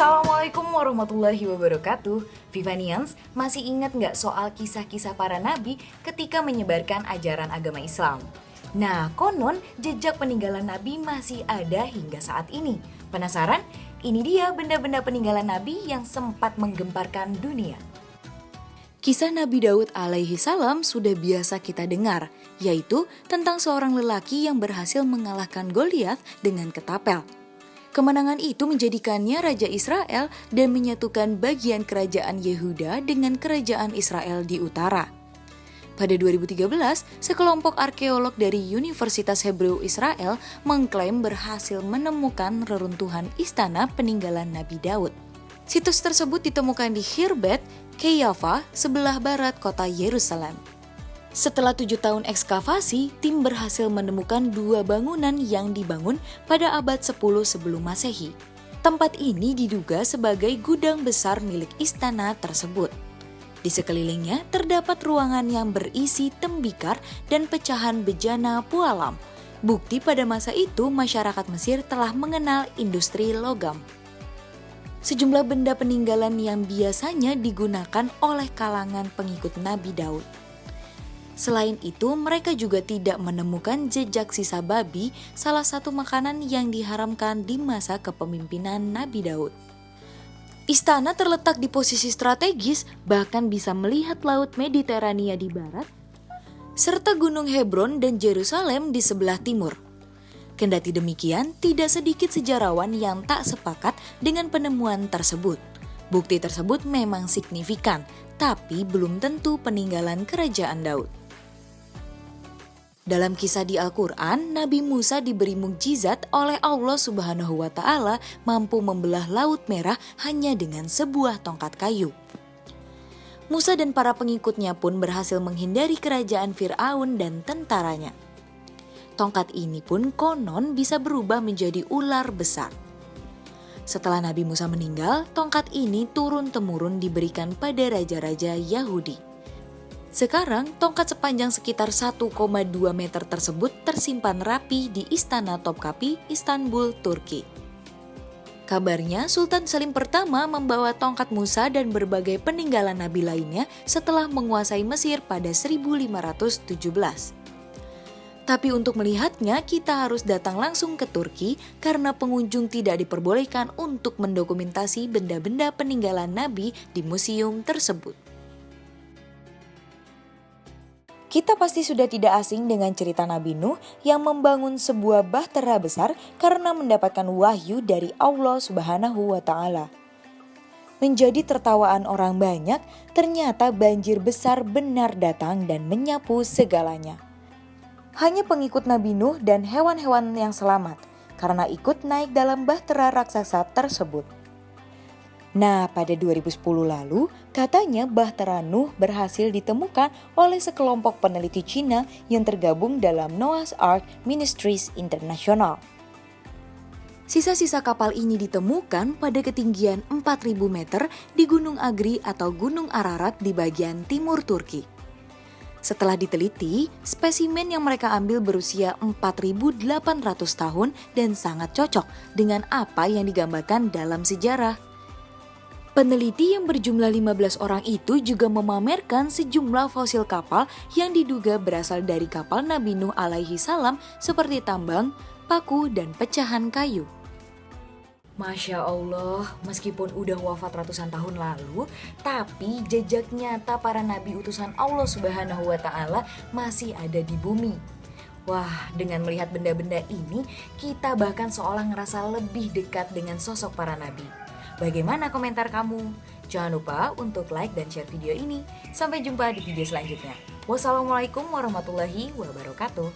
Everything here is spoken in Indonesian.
Assalamualaikum warahmatullahi wabarakatuh. Vivanians, masih ingat nggak soal kisah-kisah para nabi ketika menyebarkan ajaran agama Islam? Nah, konon jejak peninggalan nabi masih ada hingga saat ini. Penasaran? Ini dia benda-benda peninggalan nabi yang sempat menggemparkan dunia. Kisah Nabi Daud alaihi salam sudah biasa kita dengar, yaitu tentang seorang lelaki yang berhasil mengalahkan Goliat dengan ketapel. Kemenangan itu menjadikannya Raja Israel dan menyatukan bagian kerajaan Yehuda dengan kerajaan Israel di utara. Pada 2013, sekelompok arkeolog dari Universitas Hebrew Israel mengklaim berhasil menemukan reruntuhan istana peninggalan Nabi Daud. Situs tersebut ditemukan di Khirbet, Keyava, sebelah barat kota Yerusalem. Setelah 7 tahun ekskavasi, tim berhasil menemukan 2 bangunan yang dibangun pada abad 10 sebelum Masehi. Tempat ini diduga sebagai gudang besar milik istana tersebut. Di sekelilingnya terdapat ruangan yang berisi tembikar dan pecahan bejana pualam. Bukti pada masa itu masyarakat Mesir telah mengenal industri logam. Sejumlah benda peninggalan yang biasanya digunakan oleh kalangan pengikut Nabi Daud. Selain itu, mereka juga tidak menemukan jejak sisa babi, salah satu makanan yang diharamkan di masa kepemimpinan Nabi Daud. Istana terletak di posisi strategis, bahkan bisa melihat Laut Mediterania di barat, serta Gunung Hebron dan Yerusalem di sebelah timur. Kendati demikian, tidak sedikit sejarawan yang tak sepakat dengan penemuan tersebut. Bukti tersebut memang signifikan, tapi belum tentu peninggalan kerajaan Daud. Dalam kisah di Al-Quran, Nabi Musa diberi mukjizat oleh Allah Subhanahu wa Ta'ala mampu membelah Laut Merah hanya dengan sebuah tongkat kayu. Musa dan para pengikutnya pun berhasil menghindari kerajaan Fir'aun dan tentaranya. Tongkat ini pun konon bisa berubah menjadi ular besar. Setelah Nabi Musa meninggal, tongkat ini turun-temurun diberikan pada raja-raja Yahudi. Sekarang, tongkat sepanjang sekitar 1,2 meter tersebut tersimpan rapi di Istana Topkapi, Istanbul, Turki. Kabarnya, Sultan Salim pertama membawa tongkat Musa dan berbagai peninggalan nabi lainnya setelah menguasai Mesir pada 1517. Tapi untuk melihatnya, kita harus datang langsung ke Turki karena pengunjung tidak diperbolehkan untuk mendokumentasi benda-benda peninggalan nabi di museum tersebut. Kita pasti sudah tidak asing dengan cerita Nabi Nuh yang membangun sebuah bahtera besar karena mendapatkan wahyu dari Allah Subhanahu wa Ta'ala. Menjadi tertawaan orang banyak, ternyata banjir besar benar datang dan menyapu segalanya. Hanya pengikut Nabi Nuh dan hewan-hewan yang selamat karena ikut naik dalam bahtera raksasa tersebut. Nah, pada 2010 lalu, katanya bahtera Nuh berhasil ditemukan oleh sekelompok peneliti Cina yang tergabung dalam Noah's Ark Ministries International. Sisa-sisa kapal ini ditemukan pada ketinggian 4.000 meter di Gunung Agri atau Gunung Ararat di bagian timur Turki. Setelah diteliti, spesimen yang mereka ambil berusia 4.800 tahun dan sangat cocok dengan apa yang digambarkan dalam sejarah. Peneliti yang berjumlah 15 orang itu juga memamerkan sejumlah fosil kapal yang diduga berasal dari kapal Nabi Nuh alaihi salam seperti tambang, paku, dan pecahan kayu. Masya Allah, meskipun udah wafat ratusan tahun lalu, tapi jejak nyata para nabi utusan Allah Subhanahu wa Ta'ala masih ada di bumi. Wah, dengan melihat benda-benda ini, kita bahkan seolah ngerasa lebih dekat dengan sosok para nabi. Bagaimana komentar kamu? Jangan lupa untuk like dan share video ini. Sampai jumpa di video selanjutnya. Wassalamualaikum warahmatullahi wabarakatuh.